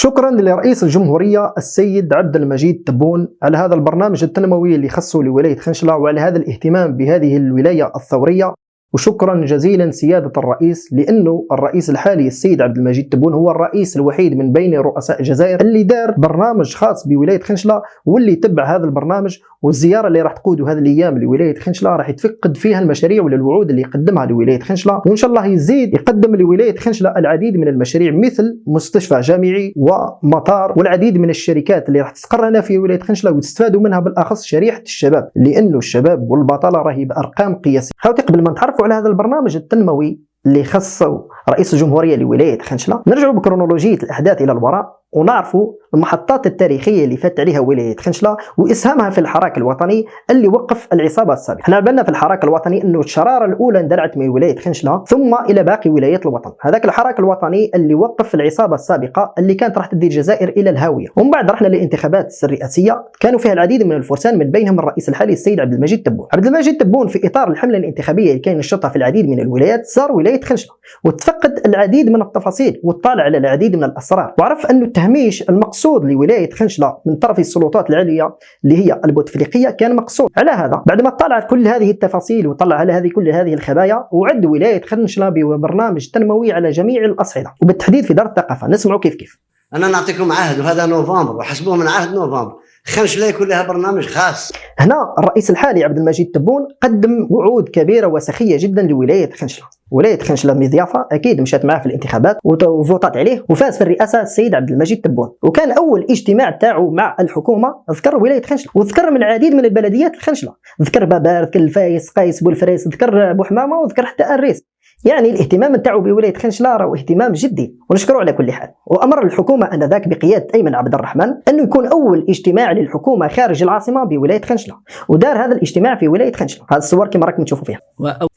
شكرا لرئيس الجمهورية السيد عبد المجيد تبون على هذا البرنامج التنموي اللي خصه لولاية خنشلة وعلى هذا الاهتمام بهذه الولاية الثورية. وشكرا جزيلا سيادة الرئيس، لأنه الرئيس الحالي السيد عبد المجيد تبون هو الرئيس الوحيد من بين رؤساء الجزائر اللي دار برنامج خاص بولاية خنشلة واللي تبع هذا البرنامج. والزيارة اللي راح تقوده هذه الأيام لولاية خنشلة راح يتفقد فيها المشاريع والوعود اللي يقدمها لولاية خنشلة، وإن شاء الله يزيد يقدم لولاية خنشلة العديد من المشاريع مثل مستشفى جامعي ومطار والعديد من الشركات اللي راح تستقر هنا في ولاية خنشلة وتستفادوا منها بالأخص شريحة الشباب، لأنه الشباب والبطالة راهي بأرقام قياسية. خوتي قبل ما نتعرفوا على هذا البرنامج التنموي اللي خصه رئيس الجمهورية لولاية خنشلة نرجعوا بكرونولوجية الأحداث إلى الوراء ونعرفوا المحطات التاريخية اللي فات عليها ولاية خنشلة وإسهامها في الحراك الوطني اللي وقف العصابة السابقة. احنا عبالنا في الحراك الوطني أنه الشرارة الأولى اندلعت من ولاية خنشلة ثم إلى باقي ولايات الوطن. هذاك الحراك الوطني اللي وقف العصابة السابقة اللي كانت راح تدي الجزائر إلى الهاوية. ومن بعد رحنا للانتخابات الرئاسية كانوا فيها العديد من الفرسان من بينهم الرئيس الحالي السيد عبد المجيد تبون. عبد المجيد تبون في إطار الحملة الانتخابية اللي كان نشطها في العديد من الولايات زار ولاية خنشلة وتفقد العديد من التفاصيل واطلع على العديد من الأسرار وعرف أنه التهميش المقصود لولاية خنشلة من طرف السلطات العليا اللي هي البوتفليقية كان مقصود. على هذا بعد ما اطلع كل هذه التفاصيل وطلع على كل هذه الخبايا وعد ولاية خنشلة ببرنامج تنموي على جميع الأصعدة وبالتحديد في دار الثقافة. نسمعوا كيف. أنا نعطيكم عهد وهذا نوفمبر وحسبوه من عهد نوفمبر خنشلة يكون لها برنامج خاص. هنا الرئيس الحالي عبد المجيد تبون قدم وعود كبيرة وسخية جدا لولاية خنشلة. ولاية خنشلة مضيافة أكيد مشات معاه في الانتخابات وفوتات عليه وفاز في الرئاسة السيد عبد المجيد تبون. وكان أول اجتماع تاعو مع الحكومة ذكر ولاية خنشلة وذكر من العديد من البلديات الخنشلة، ذكر بابار، ذكر الفايس، قيس، بولفريس، ذكر بوحمامة وذكر حتى الريس. يعني الاهتمام تاعو بولاية خنشلة راهو اهتمام جدي ونشكره على كل حال. وأمر الحكومة آنذاك بقيادة أيمن عبد الرحمن أنه يكون أول اجتماع للحكومة خارج العاصمة بولاية خنشلة ودار هذا الاجتماع في ولاية خنشلة. هذه الصور كما راكم تشوفوا فيها.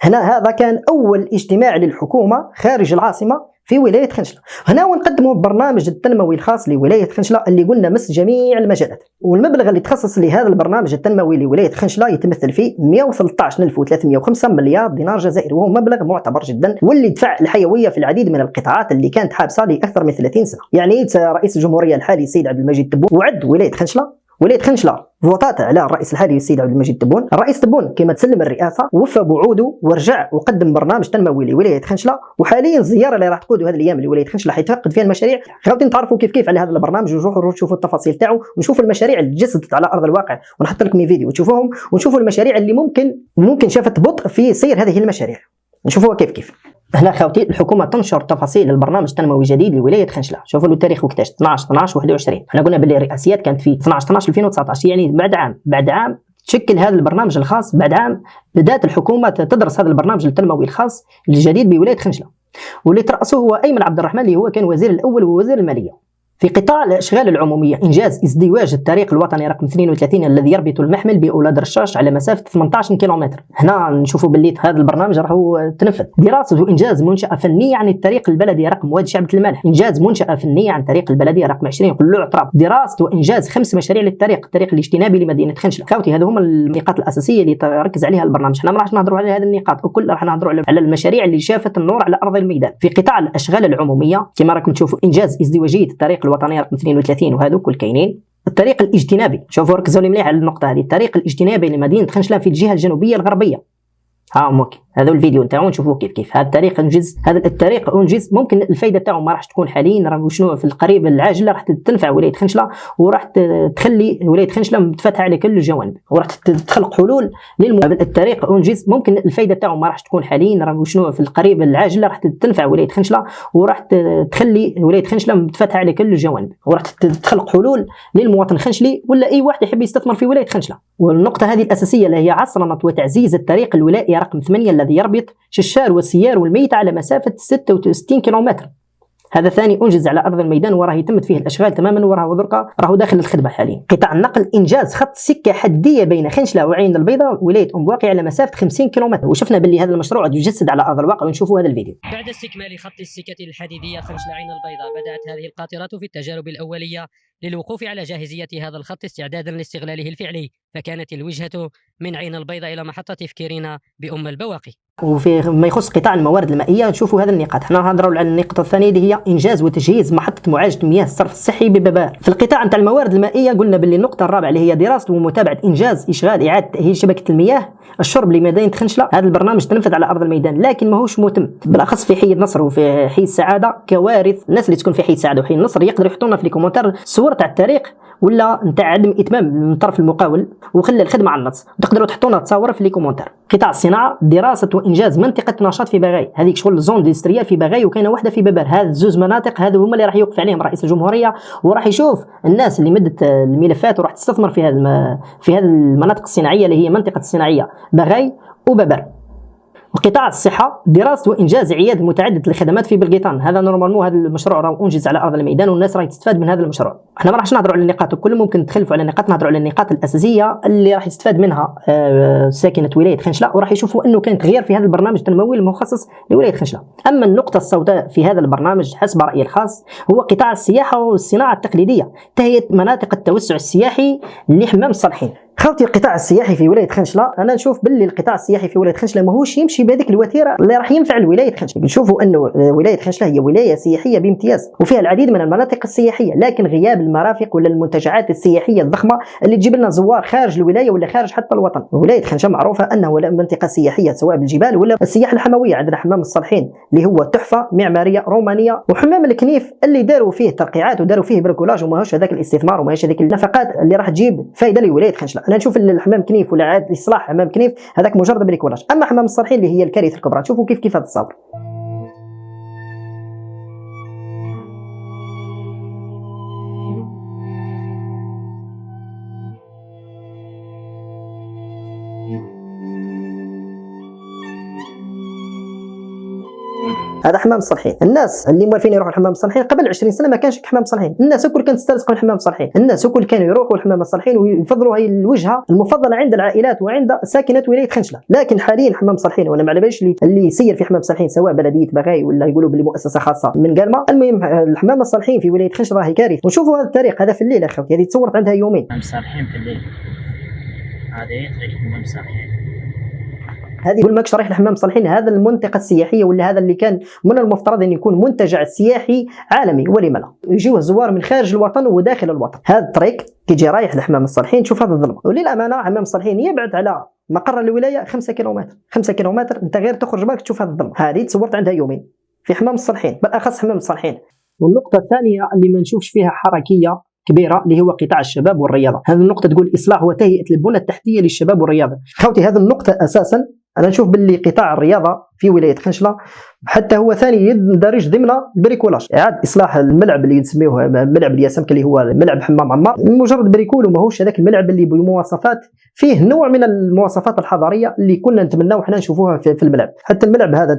هنا هذا كان أول اجتماع للحكومة خارج العاصمة في ولاية خنشلة. هنا ونقدموا البرنامج التنموي الخاص لولاية خنشلة اللي قلنا مس جميع المجالات. والمبلغ اللي تخصص لهذا البرنامج التنموي لولاية خنشلة يتمثل في 113,305 مليار دينار جزائري، وهو مبلغ معتبر جدا واللي دفع الحيوية في العديد من القطاعات اللي كانت حابسة لأكثر من 30 سنة. يعني رئيس الجمهورية الحالي السيد عبد المجيد تبون وعد ولاية خنشلة فوتات على الرئيس الحالي السيد عبد المجيد تبون. الرئيس تبون كما تسلم الرئاسة وفى بوعوده ورجع وقدم برنامج تنموي لولاية خنشلة. وحاليا الزيارة اللي راح تقوده هذه الأيام لولاية خنشلة حيتفقد فيها المشاريع. خاوتين تعرفوا كيف على هذا البرنامج ونروحوا نشوفوا التفاصيل تاعو ونشوفوا المشاريع اللي تجسدت على أرض الواقع ونحط لكم فيديو وتشوفوهم ونشوفوا المشاريع اللي ممكن شافت بطء في سير هذه المشاريع نشوفوها كيف. هنا خوتي الحكومه تنشر تفاصيل البرنامج التنموي الجديد لولايه خنشلة. شوفوا له التاريخ وقتاش 12/12/21. احنا قلنا باللي الرئاسيات كانت في 12/12/2019 يعني بعد عام تشكل هذا البرنامج الخاص. بعد عام بدات الحكومه تدرس هذا البرنامج التنموي الخاص الجديد بولايه خنشلة واللي ترأسه هو أيمن عبد الرحمن اللي هو كان وزير الأول ووزير المالية. في قطاع الأشغال العمومية إنجاز ازدواج الطريق الوطني رقم 32 الذي يربط المحمل بأولاد رشاش على مسافة 18 كيلومتر. هنا نشوفوا باللي هذا البرنامج راهو تنفذ. دراسة وإنجاز منشأة فنية عن الطريق البلدي رقم وادي شعبة الملح. إنجاز منشأة فنية عن الطريق البلدي رقم 20 قلوع طراب. دراسة وإنجاز 5 مشاريع للطريق الاجتنابي لمدينة خنشلة. خوتي هذو هما النقاط الأساسية اللي تركز عليها البرنامج. احنا ما راح نهضروا على هذه النقاط وكل راح نهضروا على المشاريع اللي شافت النور على أرض الميدان. في قطاع الأشغال العمومية كما راكم تشوفوا إنجاز ازدواجية الطريق الوطني رقم 32 وهذو كل كاينين. الطريق الاجتنابي شوفوا ركزوا لي مليح على النقطة هذه. الطريق الاجتنابي لمدينة خنشلة في الجهة الجنوبية الغربية. ممكن هذا الفيديو نتاعو نشوفوه كيف هذا الطريق انجز. هذا الطريق انجز ممكن الفايده تاعو ما راح تكون حاليا راه شنو في القريب العاجل راح تنفع ولايه خنشلة وراح تخلي ولايه خنشلة متفتحه على كل الجوانب وراح تخلق حلول الطريق انجز ممكن الفايده تاعو ما راح تكون حاليا راه شنو في القريب العاجل راح تنفع ولايه خنشلة وراح تخلي ولايه خنشلة متفتحه على كل الجوانب وراح تخلق حلول للمواطن الخنشلي ولا اي واحد يحب يستثمر في ولايه خنشلة. والنقطه هذه الاساسيه اللي هي عصرنه وتعزيز الطريق الولائي رقم 8 الذي يربط ششار والسيار والميت على مسافة 66 كيلومتر. هذا ثاني أنجز على أرض الميدان وراه يتمت فيه الأشغال تماما وراه دركا راهو داخل الخدمة حاليا. قطاع النقل إنجاز خط سكة حدية بين خنشلة وعين البيضاء ولاية أم بواقي على مسافة 50 كيلومتر وشفنا باللي هذا المشروع يجسد على أرض الواقع ونشوفوا هذا الفيديو. بعد استكمال خط السكة الحديدية خنشلة عين البيضاء بدأت هذه القاطرات في التجارب الأولية للوقوف على جاهزية هذا الخط استعدادا لاستغلاله الفعلي، فكانت الوجهة من عين البيضاء إلى محطة تفكيرنا بأم البواقي. وفي ما يخص قطاع الموارد المائيه نشوفوا هذه النقاط. حنا نهضروا على النقطه الثانيه اللي هي انجاز وتجهيز محطه معالجه مياه الصرف الصحي ببابار. في القطاع نتاع الموارد المائيه قلنا باللي النقطه الرابعه اللي هي دراسه ومتابعه انجاز اشغال اعاده تاهيل شبكه المياه الشرب لمدينه خنشله. هذا البرنامج تنفذ على ارض الميدان لكن ماهوش متم، بالاخص في حي النصر وفي حي السعاده. كوارث الناس اللي تكون في حي السعاده وحي النصر يقدروا يحطوا لنا في الكومنتار صور تاع التاريخ ولا نتاع عدم اتمام من طرف المقاول وخلى الخدمه على النص، تقدروا تحطوا لنا تصاور في الكومنتار. قطاع الصناعه دراسه وانجاز منطقه نشاط في بغاي، هذيك شغل الزون الاندستريال في بغاي وكاينه واحده في بابار. هذه زوج مناطق هذو هما اللي راح يوقف عليهم رئيس الجمهوريه وراح يشوف الناس اللي مدت الملفات وراح تستثمر في هذه المناطق الصناعيه اللي هي منطقه الصناعيه بغاي وبابار. وقطاع الصحة دراسة وإنجاز عيادة متعددة الخدمات في بلقيطان. هذا نورمالمون هذا المشروع راه أنجز على أرض الميدان والناس راهي تستفاد من هذا المشروع. احنا ما راحش نهضروا على النقاط الكل، ممكن تخلفوا على النقاط، نهضروا على النقاط الأساسية اللي راح يستفاد منها ساكنة ولاية خنشلة وراح يشوفوا أنه كان تغيير في هذا البرنامج التنموي المخصص لولاية خنشلة. أما النقطة السوداء في هذا البرنامج حسب رأيي الخاص هو قطاع السياحة والصناعة التقليدية، تهيئة مناطق التوسع السياحي لحمام الصالحين. خوتي القطاع السياحي في ولايه خنشله، انا نشوف باللي القطاع السياحي في ولايه خنشله ماهوش يمشي بهذيك الوتيره اللي راح ينفع لولايه خنشله. نشوفوا انه ولايه خنشله هي ولايه سياحيه بامتياز وفيها العديد من المناطق السياحيه، لكن غياب المرافق ولا المنتجعات السياحيه الضخمه اللي تجيب لنا زوار خارج الولايه ولا خارج حتى الوطن. ولايه خنشله معروفه انه منطقه سياحيه سواء بالجبال ولا السياحه الحمويه. عندنا حمام الصالحين اللي هو تحفه معماريه رومانيه، وحمام الكنيف اللي داروا فيه ترقيعات وداروا فيه بركولاج وماهوش هذاك الاستثمار وماهوش هذيك النفقات اللي راح تجيب فائده لولايه خنشله. انا نشوف الحمام كنيف ولا عاد اصلاح حمام كنيف هذاك مجرد بريكولاج. اما حمام الصالحين اللي هي الكارثه الكبرى، شوفوا كيف هذا الصبر. هذا حمام الصالحين. الناس اللي موالفين يروحوا لحمام الصالحين قبل 20 سنه ما كانش حمام الصالحين، الناس الكل كانت تسترزق من حمام الصالحين، الناس الكل كانوا يروحوا لحمام الصالحين ويفضلوا هي الوجهه المفضله عند العائلات وعند ساكنه ولايه خنشله. لكن حاليا حمام الصالحين وانا ما على باليش اللي يسير في حمام الصالحين سواء بلديه بغاي ولا يقولوا بلي مؤسسه خاصه من قالما. المهم الحمام الصالحين في ولايه خنشله راهي كارثه. ونشوفوا هذا التاريخ هذا في الليل اخوتي، هذه تصورت عندها يومين. حمام الصالحين في الليل هذه طريق حمام الصالحين. هذه يقول ماكش رايح لحمام الصالحين، هذا المنطقه السياحيه ولا هذا اللي كان من المفترض ان يكون منتجع سياحي عالمي ولما لا، يجيو الزوار من خارج الوطن وداخل الوطن. هذا الطريق تيجي رايح لحمام الصالحين شوف هذا الظلمه. وللامانه حمام الصالحين يبعد على مقر الولايه 5 كيلومتر، 5 كيلومتر انت غير تخرج بالك تشوف هذا الظلمه. هذه تصورت عندها يومين في حمام الصالحين، بالاخص حمام الصالحين. والنقطه الثانيه اللي ما نشوفش فيها حركيه كبيره اللي هو قطاع الشباب والرياضه. هذه النقطه تقول اصلاح وتهيئه البنى التحتيه للشباب والرياضه. خوتي هذه النقطه اساسا انا نشوف باللي قطاع الرياضه في ولايه خنشله حتى هو ثاني يندرج ضمن البريكولاج. اعاده اصلاح الملعب اللي نسميوه ملعب الياسمك اللي هو ملعب حمام عمار، مجرد بريكول وماهوش هذاك الملعب اللي بمواصفات فيه نوع من المواصفات الحضاريه اللي كنا نتمناو حنا نشوفوها في الملعب. حتى الملعب هذا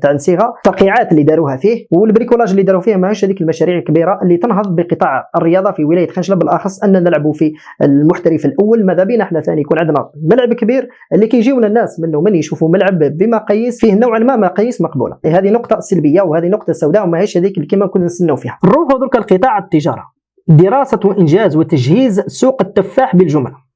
تاع نسيغه الترقيعات اللي داروها فيه والبريكولاج اللي داروا فيه ماهيش هذيك المشاريع الكبيره اللي تنهض بقطاع الرياضه في ولايه خنشله، بالاخص ان نلعبوا في المحترف الاول. ماذا بينا احنا ثاني يكون عندنا ملعب كبير اللي كيجيونا الناس منه من يشوفوا ملعب بمقاييس فيه نوعا ما مقاييس مقبوله. هذه نقطه سلبيه وهذه نقطه سوداء وماهيش هذيك اللي كما كنا نستناو فيها. نروحوا درك لقطاع التجاره، دراسه وانجاز وتجهيز سوق التفاح بالجمله.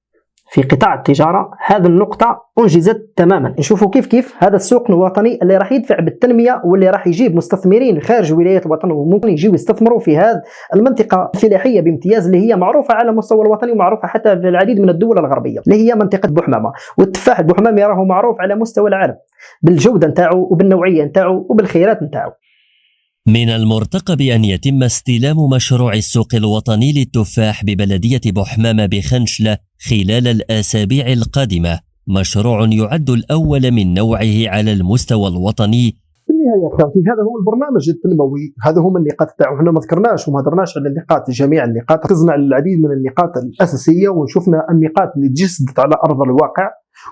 في قطاع التجاره هذه النقطه انجزت تماما. نشوفوا كيف هذا السوق الوطني اللي راح يدفع بالتنميه واللي راح يجيب مستثمرين خارج ولايات الوطن وممكن يجيو يستثمروا في هذه المنطقه الفلاحيه بامتياز اللي هي معروفه على مستوى الوطني ومعروفه حتى في العديد من الدول الغربيه اللي هي منطقه بوحمامه. والتفاح بوحمامه راهو معروف على مستوى العالم بالجوده نتاعو وبالنوعيه نتاعو وبالخيرات نتاعو. من المرتقب أن يتم استلام مشروع السوق الوطني للتفاح ببلدية بوحمامة بخنشلة خلال الأسابيع القادمة، مشروع يعد الأول من نوعه على المستوى الوطني. في النهاية خوتي هذا هو البرنامج التنموي، هذا هم النقاط تاعو. احنا ما ذكرناش وما هضرناش على النقاط، جميع النقاط ركزنا على العديد من النقاط الأساسية وشفنا النقاط اللي تجسدت على أرض الواقع،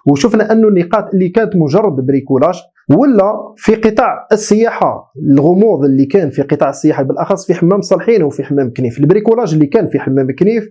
وشفنا أنه النقاط اللي كانت مجرد بريكولاج. ولا في قطاع السياحة الغموض اللي كان في قطاع السياحة بالأخص في حمام صالحين وفي حمام كنيف، البريكولاج اللي كان في حمام كنيف،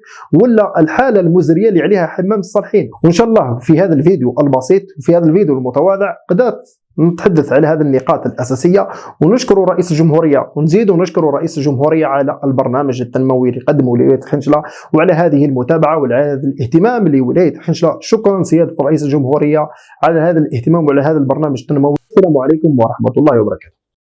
ولا الحالة المزرية اللي عليها حمام الصالحين. وإن شاء الله في هذا الفيديو البسيط وفي هذا الفيديو المتواضع قدرت نتحدث على هذه النقاط الأساسية، ونشكر رئيس الجمهورية ونزيد ونشكر رئيس الجمهورية على البرنامج التنموي اللي قدمه لولاية خنشلة، وعلى هذه المتابعة وعلى هذا الاهتمام لولاية خنشلة. شكرا سيادة رئيس الجمهورية على هذا الاهتمام وعلى هذا البرنامج التنموي. السلام عليكم ورحمة الله وبركاته.